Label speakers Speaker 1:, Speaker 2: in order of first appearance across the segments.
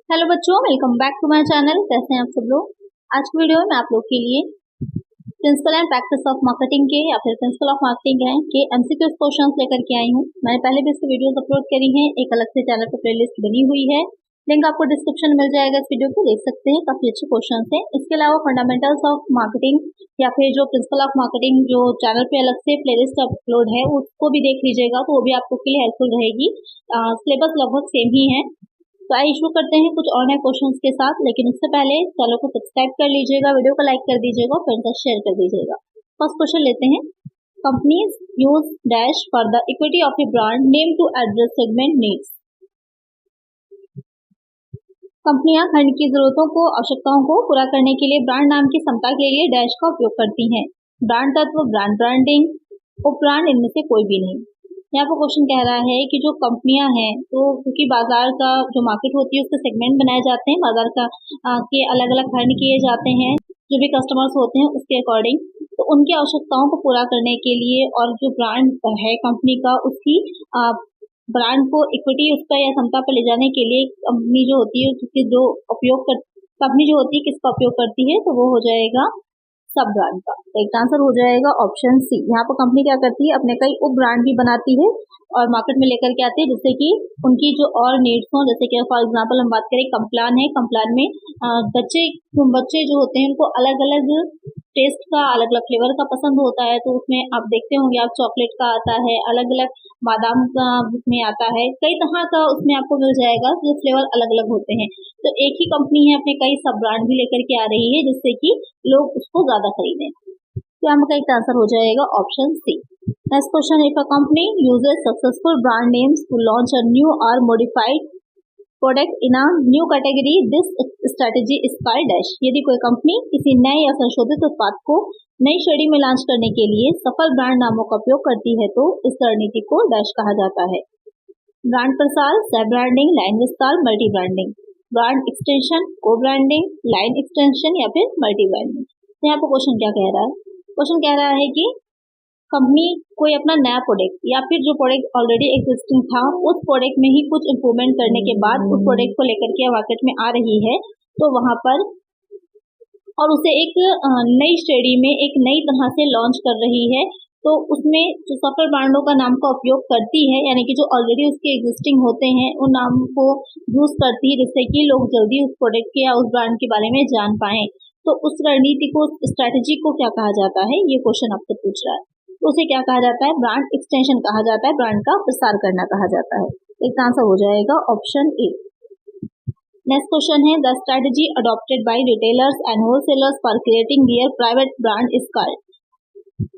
Speaker 1: Hello बच्चों, welcome back to my channel. कैसे हैं आप सब लोग। आज की वीडियो में आप लोग के लिए principle and practice of marketing के या फिर प्रिंसिपल ऑफ मार्केटिंग है के एमसीक्यू क्वेश्चंस लेकर के आई हूँ। मैंने पहले भी इसकी वीडियोस अपलोड करी हैं, एक अलग से चैनल पर प्लेलिस्ट बनी हुई है, लिंक आपको डिस्क्रिप्शन में मिल जाएगा। इस वीडियो को देख सकते हैं, काफी अच्छे क्वेश्चन है। इसके अलावा फंडामेंटल्स ऑफ मार्केटिंग या फिर जो प्रिंसिपल ऑफ मार्केटिंग जो चैनल पे अलग से प्लेलिस्ट अपलोड है उसको भी देख लीजिएगा, तो वो भी आपको के लिए हेल्पफुल रहेगी। सिलेबस लगभग सेम ही है। तो आइए शुरू करते हैं कुछ और नए क्वेश्चंस के साथ, लेकिन उससे पहले चैनल को सब्सक्राइब कर लीजिएगा, वीडियो को लाइक कर दीजिएगा और फ्रेंड्स को शेयर कर दीजिएगा। फर्स्ट क्वेश्चन लेते हैं। Companies use dash for the equity of a brand name to address segment needs. कंपनियां खंड की जरूरतों को आवश्यकताओं को पूरा करने के लिए ब्रांड नाम की समता के लिए डैश का उपयोग करती हैं। ब्रांड तत्व, ब्रांड ब्रांडिंग, उपब्रांड इनमें से कोई भी नहीं। यहाँ पर क्वेश्चन कह रहा है कि जो कंपनियां हैं तो क्योंकि बाजार का जो मार्केट होती है उसके सेगमेंट बनाए जाते हैं, बाजार का के अलग अलग खंड किए जाते हैं जो भी कस्टमर्स होते हैं उसके अकॉर्डिंग। तो उनकी आवश्यकताओं को पूरा करने के लिए और जो ब्रांड है कंपनी का उसकी ब्रांड को इक्विटी उस पर या समता पर ले जाने के लिए कंपनी जो होती है उसके जो उपयोग कर कंपनी जो होती है किसका उपयोग करती है, तो वो हो जाएगा सब ब्रांड का। तो एक आंसर हो जाएगा ऑप्शन सी। यहाँ पर कंपनी क्या करती है, अपने कई उप ब्रांड भी बनाती है और मार्केट में लेकर के आती है, जिससे कि उनकी जो और नीड्स हो, जैसे कि फॉर एग्जांपल हम बात करें कम्प्लान है, कम्प्लान में बच्चे जो होते हैं उनको अलग अलग टेस्ट का अलग अलग फ्लेवर का पसंद होता है। तो उसमें आप देखते होंगे आप चॉकलेट का आता है, अलग अलग बादाम का उसमें आता है, कई तरह का उसमें आपको मिल जाएगा जो फ्लेवर अलग अलग होते हैं। तो एक ही कंपनी है अपने कई सब ब्रांड भी लेकर के आ रही है जिससे कि लोग उसको ज्यादा खरीदें। तो यहाँ का एक आंसर हो जाएगा option C. Next question, if a company uses successful brand names to launch a new or modified product in a new category this strategy is called dash. यदि कोई कंपनी किसी नए या संशोधित उत्पाद को नई श्रेणी में लॉन्च करने के लिए सफल ब्रांड नामों का उपयोग करती है तो इस रणनीति को डैश कहा जाता है। ब्रांड प्रसार, सह ब्रांडिंग, लाइन विस्तार, मल्टी ब्रांडिंग, ब्रांड एक्सटेंशन, को ब्रांडिंग, लाइन एक्सटेंशन या फिर मल्टी ब्रांडिंग। यहाँ पर क्वेश्चन क्या कह रहा है, क्वेश्चन कह रहा है कि कंपनी कोई अपना नया प्रोडक्ट या फिर जो प्रोडक्ट ऑलरेडी एग्जिस्टिंग था उस प्रोडक्ट में ही कुछ इम्प्रूवमेंट करने के बाद उस प्रोडक्ट को लेकर के मार्केट में आ रही है, तो वहां पर और उसे एक नई श्रेणी में एक नई तरह से लॉन्च कर रही है, तो उसमें जो सफल ब्रांडों का नाम का उपयोग करती है, यानी कि जो ऑलरेडी उसके एग्जिस्टिंग होते हैं उन नाम को यूज करती है जिससे कि लोग जल्दी उस प्रोडक्ट के या उस ब्रांड के बारे में जान पाए। तो उस रणनीति को, स्ट्रैटेजी को क्या कहा जाता है, ये क्वेश्चन आपसे पूछ रहा है। तो उसे क्या कहा जाता है, ब्रांड एक्सटेंशन कहा जाता है, ब्रांड का प्रसार करना कहा जाता है। एक आंसर हो जाएगा ऑप्शन ए। नेक्स्ट क्वेश्चन है, the strategy adopted by retailers and wholesalers for creating there private brand is called.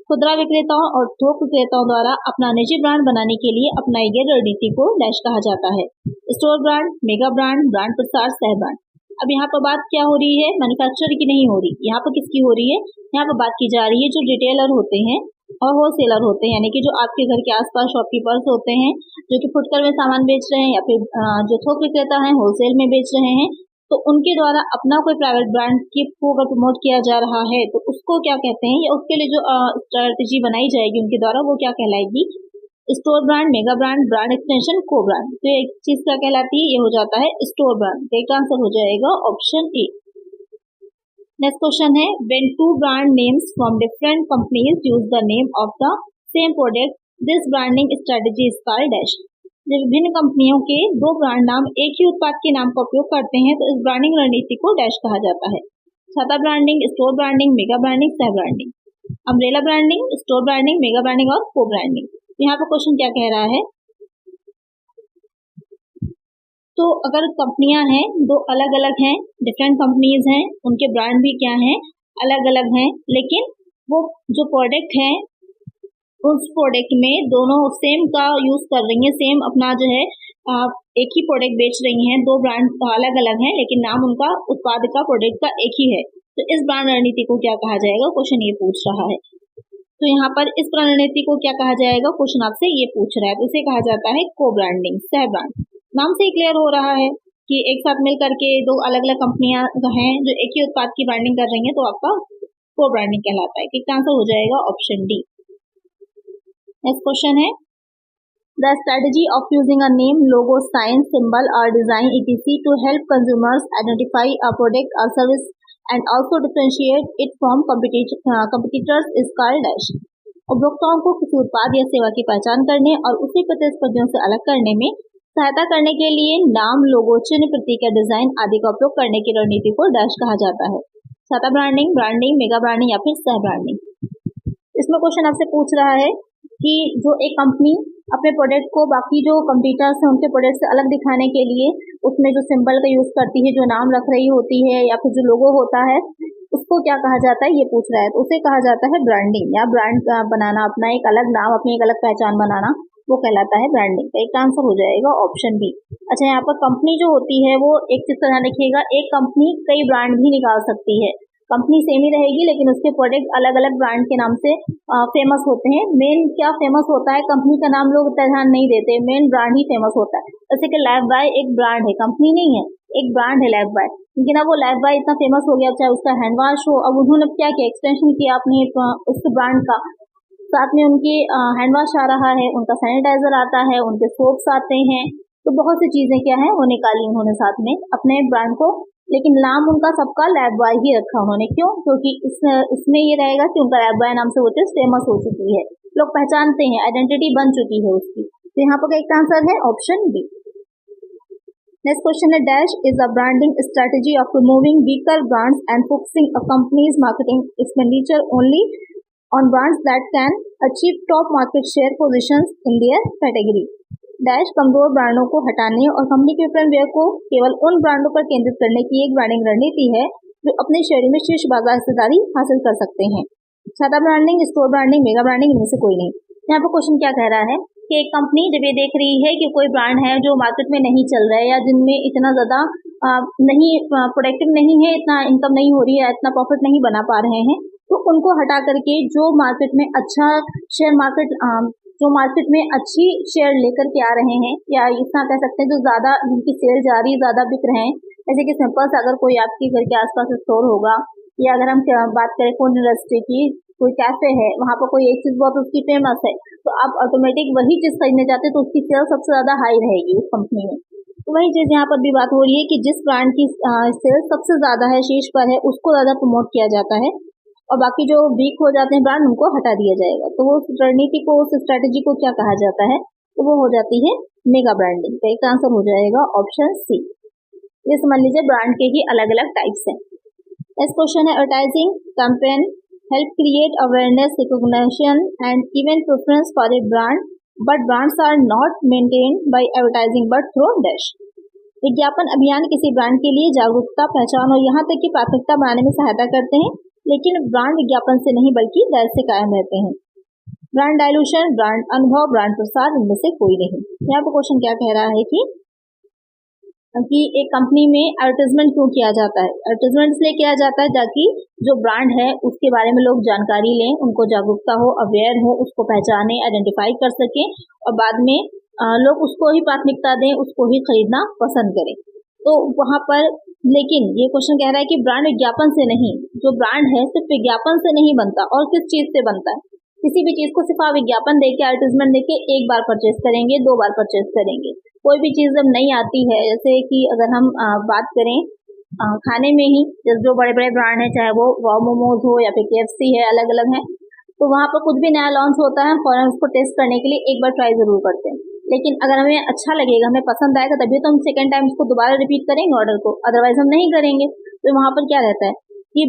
Speaker 1: खुदरा विक्रेताओं और थोक विक्रेताओं द्वारा अपना निजी ब्रांड बनाने के लिए अपनाई गई रणनीति को डैश कहा जाता है। Store brand, mega brand, brand प्रसार, सह ब्रांड। अब यहाँ पर बात क्या हो रही है, मैन्युफैक्चरर की नहीं हो रही, यहाँ पर किसकी हो रही है, यहाँ पर बात की जा रही है जो रिटेलर होते हैं और होलसेलर होते हैं, यानी कि जो आपके घर के आसपास शॉपकीपर्स होते हैं जो कि फुटकर में सामान बेच रहे हैं या फिर जो थोक विक्रेता है होलसेल में बेच रहे हैं, तो उनके द्वारा अपना कोई प्राइवेट ब्रांड को अगर प्रमोट किया जा रहा है तो उसको क्या कहते हैं, या उसके लिए जो स्ट्रेटेजी बनाई जाएगी उनके द्वारा वो क्या कहलाएगी, store brand, mega brand, brand extension, co brand. तो एक चीज क्या कहलाती है, ये हो जाता है स्टोर ब्रांड। तो एक आंसर हो जाएगा ऑप्शन ए। नेक्स्ट क्वेश्चन है, when two brand names from different companies use the name of the same product this branding strategy is called dash। जब विभिन्न कंपनियों के दो ब्रांड नाम एक ही उत्पाद के नाम का उपयोग करते हैं तो इस ब्रांडिंग रणनीति को डैश कहा जाता है। छाता branding, store branding, mega branding, सह branding, umbrella branding, store branding, mega branding और को ब्रांडिंग। यहाँ पर क्वेश्चन क्या कह रहा है, तो अगर कंपनियां हैं दो अलग अलग हैं, डिफरेंट कंपनीज हैं, उनके ब्रांड भी क्या हैं, अलग अलग हैं, लेकिन वो जो प्रोडक्ट है उस प्रोडक्ट में दोनों सेम का यूज कर रही हैं, सेम अपना जो है एक ही प्रोडक्ट बेच रही हैं, दो ब्रांड अलग अलग हैं लेकिन नाम उनका उत्पाद का प्रोडक्ट का एक ही है, तो इस ब्रांड रणनीति को क्या कहा जाएगा, क्वेश्चन ये पूछ रहा है। तो यहाँ पर इस रणनीति को क्या कहा जाएगा, क्वेश्चन आपसे ये पूछ रहा है, तो इसे कहा जाता है को ब्रांडिंग, सह ब्रांड। नाम से ही क्लियर हो रहा है कि एक साथ मिल करके दो अलग अलग कंपनियां हैं जो एक ही उत्पाद की ब्रांडिंग कर रही हैं, तो आपका को ब्रांडिंग कहलाता है। इसका आंसर हो जाएगा ऑप्शन डी। नेक्स्ट क्वेश्चन है, The strategy of using a name, logo, sign, symbol or design etc. to help consumers identify a product or service and also differentiate it from competitors is called dash. उपभोक्ताओं को किसी उत्पाद या सेवा की पहचान करने और उसी प्रतिस्पर्धियों से अलग करने में सहायता करने के लिए नाम, लोगो, चिन्ह, प्रतीक या डिजाइन आदि का उपयोग करने की रणनीति को डैश कहा जाता है। छाता ब्रांडिंग, ब्रांडिंग, मेगा ब्रांडिंग या फिर सह ब्रांडिंग। इसमें क्वेश्चन आपसे पूछ रहा है कि जो एक कंपनी अपने प्रोडक्ट को बाकी जो कंपटीटर्स हैं उनके प्रोडक्ट से अलग दिखाने के लिए उसमें जो सिंबल का यूज करती है, जो नाम रख रही होती है या फिर जो लोगो होता है, उसको क्या कहा जाता है ये पूछ रहा है। तो उसे कहा जाता है ब्रांडिंग या ब्रांड बनाना, अपना एक अलग नाम, अपनी एक अलग पहचान बनाना, वो कहलाता है ब्रांडिंग। तो एक आंसर हो जाएगा ऑप्शन बी। अच्छा, यहाँ पर कंपनी जो होती है वो एक चीज का ध्यान रखिएगा, एक कंपनी कई ब्रांड भी निकाल सकती है। कंपनी सेम ही रहेगी लेकिन उसके प्रोडक्ट अलग अलग ब्रांड के नाम से फेमस होते हैं। मेन क्या फेमस होता है, कंपनी का नाम लोग इतना ध्यान नहीं देते, मेन ब्रांड ही फेमस होता है। जैसे कि लाइफ बॉय एक ब्रांड है, कंपनी नहीं है, एक ब्रांड है लाइफ बॉय। लेकिन अब वो लाइफ बॉय इतना फेमस हो गया, चाहे उसका हैंड वॉश हो, अब उन्होंने क्या किया, एक्सटेंशन किया अपने उस ब्रांड का, साथ में उनके हैंड वॉश आ रहा है, उनका सैनिटाइजर आता है, उनके सोप्स आते हैं, तो बहुत सी चीजें क्या है वो निकाली उन्होंने साथ में अपने ब्रांड को। लेकिन नाम उनका सबका लाइफ बॉय ही रखा उन्होंने, क्यों? क्योंकि इसमें ये रहेगा कि उनका लाइफ बॉय नाम से वो चीज फेमस हो चुकी है, लोग पहचानते हैं, आइडेंटिटी बन चुकी है उसकी। तो यहाँ पर एक आंसर है ऑप्शन बी। नेक्स्ट क्वेश्चन है dash is a branding strategy of removing weaker brands and focusing a companies marketing expenditure only on brands that can achieve top market share positions in their category. Dash कमजोर ब्रांडों को हटाने और company के विपणन व्यय को केवल उन ब्रांडों पर केंद्रित करने की एक ब्रांडिंग रणनीति है जो अपनी श्रेणी में शीर्ष बाजार हिस्सेदारी हासिल कर सकते हैं। सादा branding, store branding, mega branding, इनमें से कोई नहीं। यहाँ पर क्वेश्चन क्या कह रहा है कि एक कंपनी जब ये देख रही है कि कोई ब्रांड है जो मार्केट में नहीं चल रहा है या जिनमें इतना ज्यादा नहीं प्रोडक्टिव नहीं है, इतना इनकम नहीं हो रही है, इतना प्रॉफिट नहीं बना पा रहे हैं, तो उनको हटा करके जो मार्केट में अच्छा शेयर मार्केट जो मार्केट में अच्छी शेयर लेकर के आ रहे हैं, या इतना कह सकते हैं जो ज्यादा जिनकी सेल जा रही, ज्यादा बिक रहे हैं, जैसे कि सिंपल से अगर कोई आपके घर के आसपास स्टोर होगा, या अगर हम बात करें फूड इंडस्ट्री की, कोई कैफे है, वहां पर कोई एक चीज बहुत उसकी फेमस है, तो आप ऑटोमेटिक वही चीज खरीदने जाते हैं तो उसकी सेल सबसे ज्यादा हाई रहेगी उस कंपनी में। तो वही चीज यहाँ पर भी बात हो रही है कि जिस ब्रांड की सेल सबसे ज्यादा है, शीर्ष पर है, उसको ज्यादा प्रमोट किया जाता है और बाकी जो वीक हो जाते हैं ब्रांड उनको हटा दिया जाएगा। तो वो रणनीति को, उस स्ट्रेटेजी को क्या कहा जाता है? तो वो हो जाती है मेगा ब्रांडिंग। तो एक आंसर हो जाएगा ऑप्शन सी। ये समझ लीजिए ब्रांड के ही अलग अलग टाइप्स हैं। नेक्स्ट क्वेश्चन है advertising campaign help create awareness, recognition and even preference for a brand but brands are not maintained by advertising but through dash. विज्ञापन अभियान किसी ब्रांड के लिए जागरूकता, पहचान और यहाँ तक कि प्राथमिकता बनाने में सहायता करते हैं, लेकिन ब्रांड विज्ञापन से नहीं बल्कि डैश से कायम रहते हैं। ब्रांड डायलूशन, ब्रांड अनुभव, ब्रांड प्रसार, इनमें से कोई नहीं। यहाँ पर क्वेश्चन क्या कह रहा है कि एक कंपनी में एडवर्टाइजमेंट क्यों किया जाता है? एडवर्टाइजमेंट इसलिए किया जाता है ताकि जो ब्रांड है उसके बारे में लोग जानकारी लें, उनको जागरूकता हो, अवेयर हो, उसको पहचाने, आइडेंटिफाई कर सके और बाद में लोग उसको ही प्राथमिकता दें, उसको ही खरीदना पसंद करें। तो वहां पर लेकिन ये क्वेश्चन कह रहा है कि ब्रांड विज्ञापन से नहीं, जो ब्रांड है सिर्फ विज्ञापन से नहीं बनता, और किस चीज से बनता है? किसी भी चीज को सिर्फ आप विज्ञापन देके, एडवर्टाइजमेंट देके एक बार परचेज करेंगे, 2 बार परचेज करेंगे। कोई भी चीज जब नहीं आती है, जैसे कि अगर हम बात करें खाने में ही, जैसे जो बड़े बड़े ब्रांड है, चाहे वो वाव मोमोज हो या फिर KFC है, अलग अलग है, तो वहां पर कुछ भी नया लॉन्च होता है, फौरन उसको टेस्ट करने के लिए एक बार ट्राई जरूर करते हैं। लेकिन अगर हमें अच्छा लगेगा, हमें पसंद आएगा, तभी तो हम सेकंड टाइम उसको दोबारा रिपीट करेंगे ऑर्डर को, अदरवाइज हम नहीं करेंगे। तो वहां पर क्या रहता है कि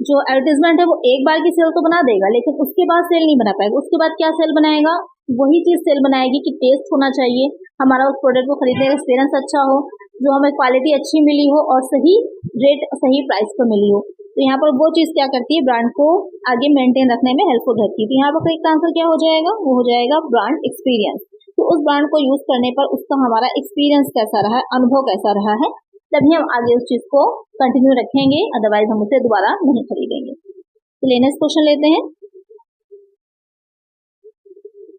Speaker 1: जो एडवर्टाइजमेंट है वो एक बार की सेल तो बना देगा, लेकिन उसके बाद सेल नहीं बना पाएगा। उसके बाद क्या सेल बनाएगा? वही चीज सेल बनाएगी कि टेस्ट होना चाहिए, हमारा उस प्रोडक्ट को खरीदने का एक्सपीरियंस अच्छा हो, जो हमें क्वालिटी अच्छी मिली हो और सही रेट, सही प्राइस पर मिली हो। तो यहाँ पर वो चीज क्या करती है, ब्रांड को आगे मेंटेन रखने में हेल्पफुल रहती है। तो यहाँ पर करेक्ट आंसर क्या हो जाएगा? वो हो जाएगा ब्रांड एक्सपीरियंस। तो उस ब्रांड को यूज करने पर उसका हमारा एक्सपीरियंस कैसा रहा है, अनुभव कैसा रहा है, तभी हम आगे उस चीज को कंटिन्यू रखेंगे, अदरवाइज हम उसे दोबारा नहीं खरीदेंगे। तो नेक्स्ट क्वेश्चन लेते हैं।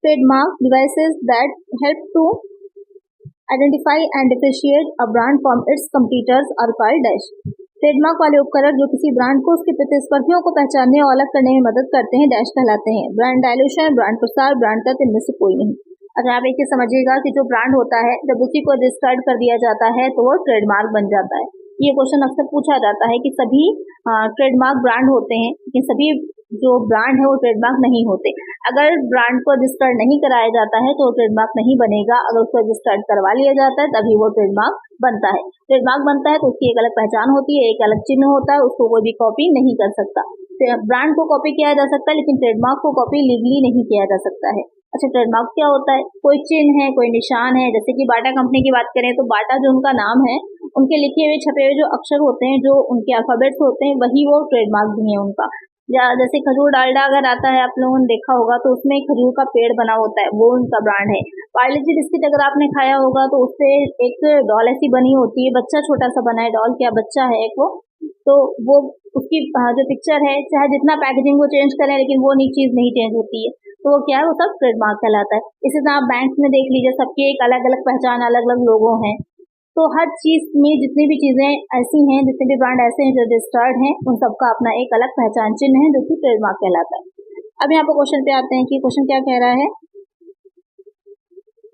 Speaker 1: Trademark devices that help to identify and differentiate a brand from its competitors are called dash. Trademark वाले उपकरण जो किसी ब्रांड को उसके प्रतिस्पर्धियों को पहचानने और अलग करने में मदद करते हैं, डैश कहलाते हैं। ब्रांड डायलूशन, ब्रांड प्रसार, ब्रांड तत्व, इनमें से कोई नहीं। अच्छा, आप एक चीज समझिएगा कि जो ब्रांड होता है जब उसी को रजिस्टर्ड कर दिया जाता है तो वो ट्रेडमार्क बन जाता है। ये क्वेश्चन अक्सर पूछा जाता है कि सभी ट्रेडमार्क ब्रांड होते हैं, लेकिन सभी जो ब्रांड है वो ट्रेडमार्क नहीं होते। अगर ब्रांड को रजिस्टर्ड नहीं कराया जाता है तो वो ट्रेडमार्क नहीं बनेगा, अगर उसको रजिस्टर्ड करवा लिया जाता है तभी वो ट्रेडमार्क बनता है। ट्रेडमार्क बनता है तो उसकी एक अलग पहचान होती है, एक अलग चिन्ह होता है, उसको कोई भी कॉपी नहीं कर सकता। ब्रांड को कॉपी किया जा सकता है लेकिन ट्रेडमार्क को कॉपी लीगली नहीं किया जा सकता है। अच्छा, ट्रेडमार्क क्या होता है? कोई चिन्ह है, कोई निशान है। जैसे कि बाटा कंपनी की बात करें तो बाटा जो उनका नाम है, उनके लिखे हुए छपे हुए जो अक्षर होते हैं, जो उनके अल्फाबेट्स होते हैं, वही वो ट्रेडमार्क भी है उनका। या जैसे खजूर डालडा अगर आता है, आप लोगों ने देखा होगा तो उसमें खजूर का पेड़ बना होता है, वो उनका ब्रांड है। पार्ले जी बिस्किट अगर आपने खाया होगा तो उससे एक डॉल ऐसी बनी होती है, बच्चा छोटा सा बना है, डॉल क्या बच्चा है एक वो, तो वो उसकी जो पिक्चर है, चाहे जितना पैकेजिंग वो चेंज करें लेकिन वो चीज नहीं चेंज होती है, तो वो क्या है, वो सब ट्रेडमार्क कहलाता है। इसी तरह आप बैंक में देख लीजिए, सबकी एक अलग अलग पहचान, अलग अलग लोगो हैं। तो हर चीज में जितनी भी चीजें ऐसी हैं, जितने भी ब्रांड ऐसे हैं जो रजिस्टर्ड हैं, उन सबका अपना एक अलग पहचान चिन्ह है जो कि ट्रेडमार्क कहलाता है। अब यहाँ पर क्वेश्चन पे आते हैं कि क्वेश्चन क्या कह रहा है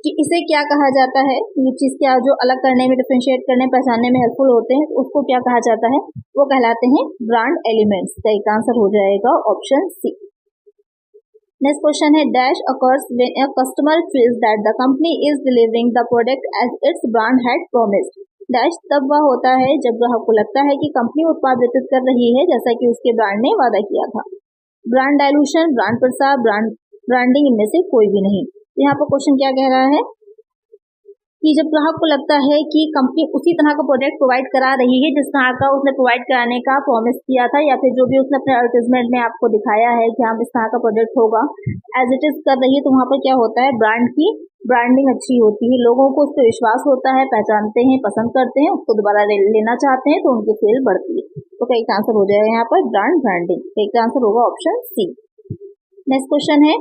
Speaker 1: कि इसे क्या कहा जाता है, ये चीज क्या जो अलग करने में, डिफरेंशिएट करने, पहचानने में हेल्पफुल होते हैं, उसको क्या कहा जाता है? वो कहलाते हैं ब्रांड एलिमेंट्स। का एक आंसर हो जाएगा ऑप्शन सी। नेक्स्ट क्वेश्चन है, dash occurs when a customer feels that the company is delivering the product as its brand had promised. Dash तब वह होता है जब ग्राहक को लगता है कि कंपनी उत्पाद वितरित कर रही है जैसा कि उसके ब्रांड ने वादा किया था। ब्रांड डायलूशन, ब्रांड प्रसार, ब्रांडिंग, इनमें से कोई भी नहीं। यहाँ पर क्वेश्चन क्या कह रहा है कि जब ग्राहक को लगता है कि कंपनी उसी तरह का प्रोडक्ट प्रोवाइड करा रही है जिस तरह का उसने प्रोवाइड कराने का प्रॉमिस किया था, या फिर जो भी उसने अपने एडवर्टाइजमेंट में आपको दिखाया है कि हाँ इस तरह का प्रोडक्ट होगा, एज इट इज कर रही है, तो वहाँ पर क्या होता है, ब्रांड की ब्रांडिंग अच्छी होती है, लोगों को उस पर विश्वास होता है, पहचानते हैं, पसंद करते हैं, उसको दोबारा लेना चाहते हैं, तो उनकी सेल बढ़ती है। तो क्या एक आंसर हो जाएगा यहाँ पर ब्रांड ब्रांडिंग। एक आंसर होगा ऑप्शन सी। नेक्स्ट क्वेश्चन है,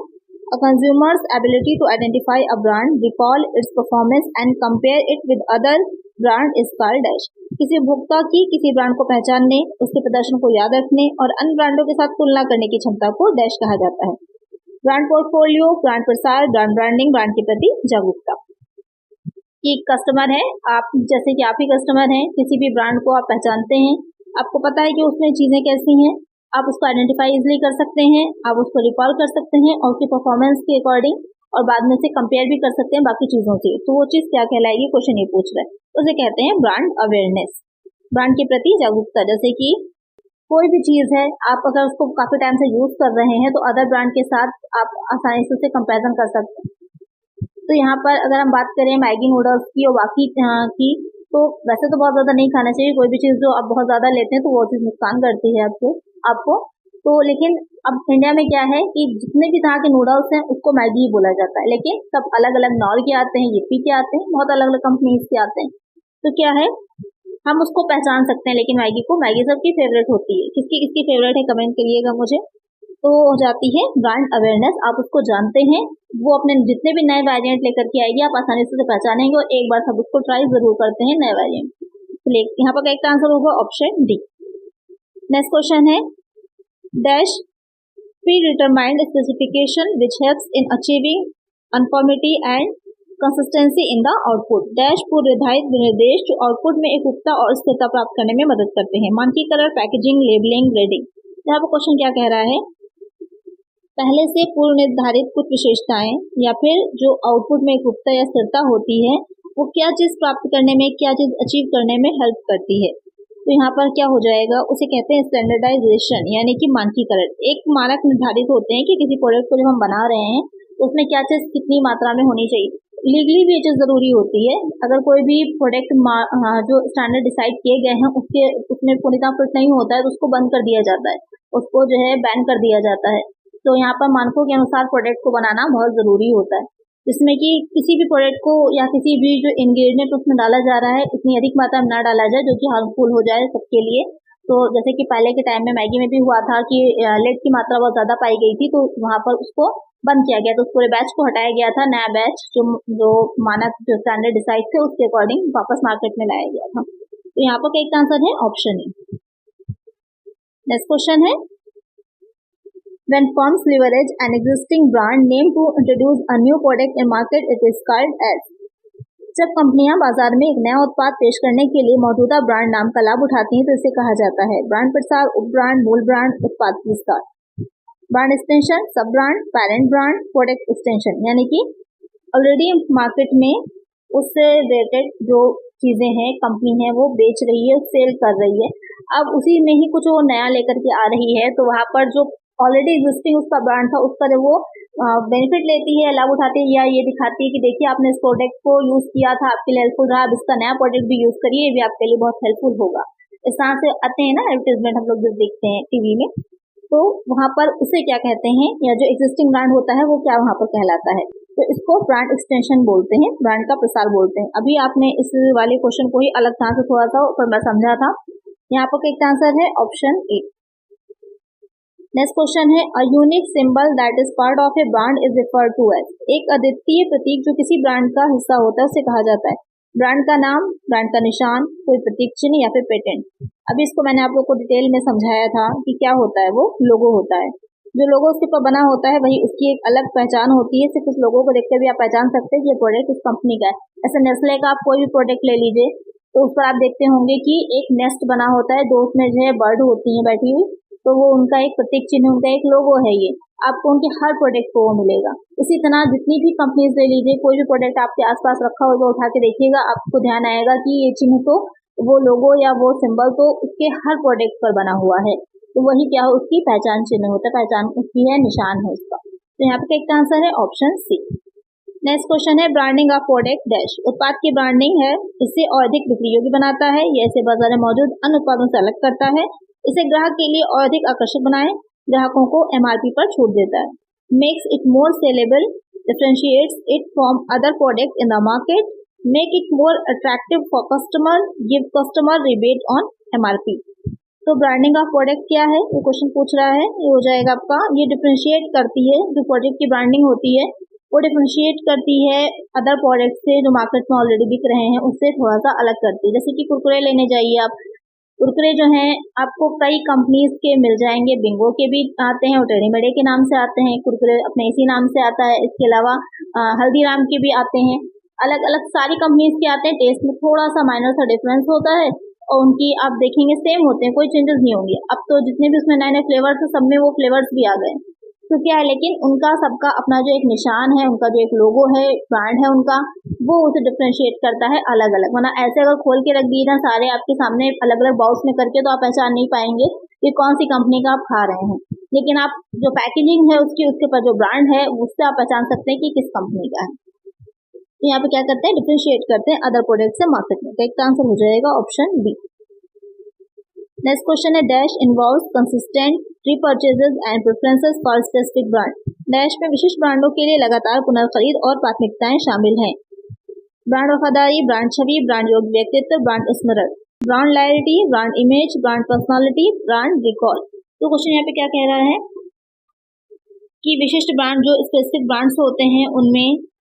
Speaker 1: a consumer's ability to identify a brand, recall its performance and compare it with other brand is called dash। किसी उपभोक्ता की किसी ब्रांड को पहचानने, उसके प्रदर्शन को याद रखने और अन्य ब्रांडों के साथ तुलना करने की क्षमता को डैश कहा जाता है। ब्रांड पोर्टफोलियो, ब्रांड प्रसार, ब्रांड ब्रांडिंग, ब्रांड के प्रति जागरूकता। कि कस्टमर है आप, जैसे कि आप ही कस्टमर हैं, किसी भी ब्रांड को आप पहचानते हैं, आपको पता है कि उसमें चीजें कैसी हैं, आप उसको आइडेंटिफाई इजिली कर सकते हैं, आप उसको रिकॉल कर सकते हैं और उसकी परफॉर्मेंस के अकॉर्डिंग, और बाद में से कंपेयर भी कर सकते हैं बाकी चीजों से। तो वो चीज क्या कहलाएगी, क्वेश्चन ये पूछ रहा है। उसे कहते हैं ब्रांड अवेयरनेस, ब्रांड के प्रति जागरूकता। जैसे कि कोई भी चीज है, आप अगर उसको काफी टाइम से यूज कर रहे हैं तो अदर ब्रांड के साथ आप आसानी से उसे कंपेरिजन कर सकते हैं। तो यहाँ पर अगर हम बात करें मैगी नूडल्स की और बाकी की, तो वैसे तो बहुत ज्यादा नहीं खाना चाहिए, कोई भी चीज जो आप बहुत ज्यादा लेते हैं तो वो चीज नुकसान करती है आपको। तो लेकिन अब इंडिया में क्या है कि जितने भी तरह के नूडल्स हैं उसको मैगी बोला जाता है, लेकिन सब अलग अलग नॉर के आते हैं, yippee के आते हैं, बहुत अलग अलग कंपनीज के आते हैं। तो क्या है, हम उसको पहचान सकते हैं, लेकिन मैगी सबकी फेवरेट होती है। किसकी किसकी फेवरेट है कमेंट करिएगा मुझे। तो हो जाती है ब्रांड अवेयरनेस, आप उसको जानते हैं, वो अपने जितने भी नए वेरिएंट लेकर के आएगी आप आसानी से पहचानेंगे और एक बार सब उसको ट्राई जरूर करते हैं नए वेरिएंट। तो यहाँ पर एक आंसर होगा ऑप्शन डी। नेक्स्ट क्वेश्चन है, dash pre-determined specification which helps in achieving conformity and consistency in the output. Dash पूर्व निर्धारित विनिर्देश जो आउटपुट में एकरूपता और स्थिरता प्राप्त करने में मदद करते हैं। मानकीकरण, पैकेजिंग, लेबलिंग, ग्रेडिंग। यहाँ पर क्वेश्चन क्या कह रहा है, पहले से पूर्व निर्धारित कुछ विशेषताएं या फिर जो आउटपुट में एकरूपता या स्थिरता होती है, वो क्या चीज प्राप्त करने में, क्या चीज अचीव करने में हेल्प करती है। तो यहाँ पर क्या हो जाएगा, उसे कहते हैं स्टैंडर्डाइजेशन, यानी कि मानकीकरण। एक मानक निर्धारित होते हैं कि किसी प्रोडक्ट को जब हम बना रहे हैं तो उसमें क्या चीज कितनी मात्रा में होनी चाहिए। लीगली भी ये चीज जरूरी होती है, अगर कोई भी प्रोडक्ट जो स्टैंडर्ड डिसाइड किए गए हैं उसमें पूरी तरह फिट नहीं होता है तो उसको बंद कर दिया जाता है, उसको जो है बैन कर दिया जाता है। तो यहाँ पर मानकों के अनुसार प्रोडक्ट को बनाना बहुत जरूरी होता है, जिसमें कि किसी भी प्रोडक्ट को या किसी भी जो इंग्रेडिएंट उसमें डाला जा रहा है इतनी अधिक मात्रा में ना डाला जाए जो कि हार्मफुल हो जाए सबके लिए। तो जैसे कि पहले के टाइम में मैगी में भी हुआ था कि लेड की मात्रा बहुत ज्यादा पाई गई थी, तो वहां पर उसको बंद किया गया, तो उस पूरे बैच को हटाया गया था, नया बैच जो मानक जो स्टैंडर्ड डिसाइड थे उसके अकॉर्डिंग वापस मार्केट में लाया गया था। तो यहाँ पर एक आंसर है ऑप्शन ए। नेक्स्ट क्वेश्चन है, When firms leverage an existing brand name to introduce a new product in market, it is called as। जब कंपनियां बाजार में एक नया उत्पाद पेश करने के लिए मौजूदा ब्रांड नाम का लाभ उठाती हैं तो इसे कहा जाता है ब्रांड प्रसार, उप ब्रांड, मूल ब्रांड, उत्पाद विस्तार। ब्रांड एक्सटेंशन, सब brand, parent brand, product extension, यानी कि ऑलरेडी मार्केट में उससे रिलेटेड जो चीजें हैं कंपनी है वो बेच रही है, सेल कर रही है, अब उसी में ही कुछ वो नया लेकर के आ रही है तो वहां पर जो ऑलरेडी एग्जिस्टिंग उसका ब्रांड था उसका जब वो बेनिफिट लेती है, लाभ उठाती है या ये दिखाती है कि देखिए आपने इस प्रोडक्ट को यूज किया था, आपके लिए हेल्पफुल रहा, अब इसका नया प्रोडक्ट भी यूज करिए, ये भी आपके लिए बहुत हेल्पफुल होगा। इस तरह से आते हैं ना एडवर्टाइजमेंट हम लोग जो देखते हैं टीवी में, तो वहां पर उसे क्या कहते हैं या जो एग्जिस्टिंग ब्रांड होता है वो क्या वहां पर कहलाता है, तो इसको ब्रांड एक्सटेंशन बोलते हैं, ब्रांड का प्रसार बोलते हैं। अभी आपने इस वाले क्वेश्चन को ही अलग तरह से थोड़ा सा पर मैं समझा था। यहाँ पर करेक्ट आंसर है ऑप्शन ए। नेक्स्ट क्वेश्चन है a unique symbol that is part of a brand is referred to as. एक अद्वितीय प्रतीक जो किसी ब्रांड का हिस्सा होता है उसे कहा जाता है ब्रांड का नाम, ब्रांड का निशान, कोई प्रतीक चिन्ह या फिर पेटेंट। अभी इसको मैंने आप लोग को डिटेल में समझाया था कि क्या होता है, वो लोगो होता है। जो लोगो उसके ऊपर बना होता है वही उसकी एक अलग पहचान होती है, सिर्फ उस लोगो को देखकर भी आप पहचान सकते हैं कि ये प्रोडक्ट इस कंपनी का है। ऐसे नेस्ले का आप कोई भी प्रोडक्ट ले लीजिए तो उस पर आप देखते होंगे कि एक नेस्ट बना होता है, दो उसमें जो है बर्ड होती है बैठी हुई, तो वो उनका एक प्रतीक चिन्ह, उनका एक लोगो है, ये आपको उनके हर प्रोडक्ट को वो मिलेगा। इसी तरह जितनी भी कंपनीज ले लीजिए, कोई भी प्रोडक्ट आपके आसपास रखा होगा उठा के देखिएगा, आपको ध्यान आएगा कि ये चिन्ह तो वो लोगो या वो सिंबल तो उसके हर प्रोडक्ट पर बना हुआ है, तो वही क्या है उसकी पहचान चिन्ह होता है, पहचान उसकी है, निशान है उसका। तो यहाँ पे एक आंसर है ऑप्शन सी। नेक्स्ट क्वेश्चन है ब्रांडिंग ऑफ प्रोडक्ट डैश। उत्पाद की ब्रांडिंग है, इससे और अधिक बिक्री योग्य बनाता है, यह इसे बाजार में मौजूद अन्य उत्पादों से अलग करता है, इसे ग्राहक के लिए और अधिक आकर्षक बनाए, ग्राहकों को एमआरपी पर छूट देता है, makes it more saleable, differentiates it from other product in the market, make it more attractive for customer, give customer rebate on MRP. तो ब्रांडिंग ऑफ प्रोडक्ट क्या है, ये क्वेश्चन पूछ रहा है, ये हो जाएगा आपका, ये डिफरेंशिएट करती है, जो प्रोडक्ट की ब्रांडिंग होती है वो डिफरेंशिएट करती है अदर प्रोडक्ट से जो मार्केट में ऑलरेडी बिक रहे हैं उससे थोड़ा सा अलग करती है। जैसे कि कुरकुरे लेने जाइए आप, कुरकुरे जो हैं आपको कई कंपनीज के मिल जाएंगे, बिंगो के भी आते हैं और टेढ़ी मेढ़े के नाम से आते हैं, कुरकुरे अपने इसी नाम से आता है, इसके अलावा हल्दीराम के भी आते हैं, अलग अलग सारी कंपनीज के आते हैं, टेस्ट में थोड़ा सा माइनर सा डिफरेंस होता है और उनकी आप देखेंगे सेम होते हैं, कोई चेंजेस नहीं होंगे। अब तो जितने भी उसमें नए नए फ्लेवर्स है सब में वो फ्लेवर्स भी आ गए, तो क्या है लेकिन उनका सबका अपना जो एक निशान है, उनका जो एक लोगो है, ब्रांड है उनका, वो उसे डिफरेंशिएट करता है अलग अलग। वरना ऐसे अगर खोल के रख दिए ना सारे आपके सामने अलग अलग बाउल्स में करके तो आप पहचान नहीं पाएंगे कि कौन सी कंपनी का आप खा रहे हैं, लेकिन आप जो पैकेजिंग है उसकी उसके ऊपर जो ब्रांड है उससे आप पहचान सकते हैं कि किस कंपनी का है। यहाँ पे क्या करते हैं, डिफरेंशिएट करते हैं अदर प्रोडक्ट से मार्केट में। एक आंसर हो जाएगा ऑप्शन बी। नेक्स्ट क्वेश्चन है dash involves consistent repurchases and preferences for specific brand. Dash में विशिष्ट ब्रांडों के लिए लगातार पुनर्खरीद और प्राथमिकताएं शामिल हैं। ब्रांड वफादारी, ब्रांड छवि, ब्रांड योग्य व्यक्तित्व, ब्रांड स्मरण, brand loyalty, brand image, brand personality, brand recall. तो क्वेश्चन यहाँ पे क्या कह रहा है कि विशिष्ट ब्रांड जो स्पेसिफिक ब्रांड्स होते हैं उनमें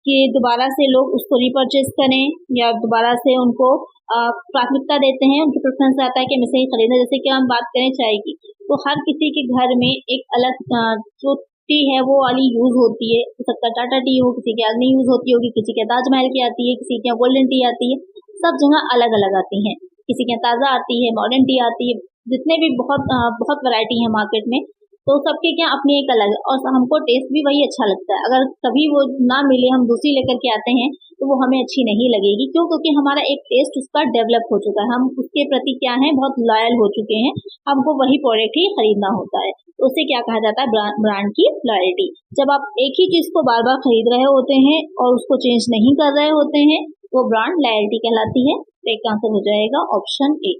Speaker 1: कि दोबारा से लोग उसको रिपर्चेज करें या दोबारा से उनको प्राथमिकता देते हैं, उनको प्रेफरेंस आता है कि हम इसे ही खरीदें। जैसे कि हम बात करें चाय की, तो हर किसी के घर में एक अलग जो टी है वो वाली यूज होती है, हो सकता है टाटा टी हो, किसी के अग्नि यूज होती होगी, किसी के ताजमहल की आती है, किसी के यहाँ गोल्डन टी आती है, सब जगह अलग अलग आती हैं, किसी के यहाँ ताज़ा आती है, मॉडर्न टी आती है, जितने भी बहुत वैरायटी है मार्केट में, तो सबके क्या अपनी एक अलग, और हमको टेस्ट भी वही अच्छा लगता है। अगर कभी वो ना मिले हम दूसरी लेकर के आते हैं तो वो हमें अच्छी नहीं लगेगी, क्यों? क्योंकि हमारा एक टेस्ट उसका डेवलप हो चुका है, हम उसके प्रति क्या है बहुत लॉयल हो चुके हैं, हमको वही प्रोडक्ट ही खरीदना होता है। तो उसे क्या कहा जाता है, ब्रांड की लॉयल्टी। जब आप एक ही चीज को बार बार खरीद रहे होते हैं और उसको चेंज नहीं कर रहे होते हैं वो ब्रांड लॉयल्टी कहलाती है। तो एक आंसर हो जाएगा ऑप्शन ए।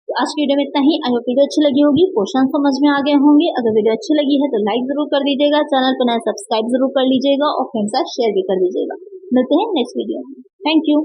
Speaker 1: तो आज की वीडियो में इतना ही। अगर वीडियो अच्छी लगी होगी, क्वेश्चन समझ में आ गए होंगे। अगर वीडियो अच्छी लगी है तो लाइक जरूर कर दीजिएगा, चैनल को नया सब्सक्राइब जरूर कर लीजिएगा और फ्रेंड्स के साथ शेयर भी कर दीजिएगा। मिलते हैं नेक्स्ट वीडियो में। Thank you.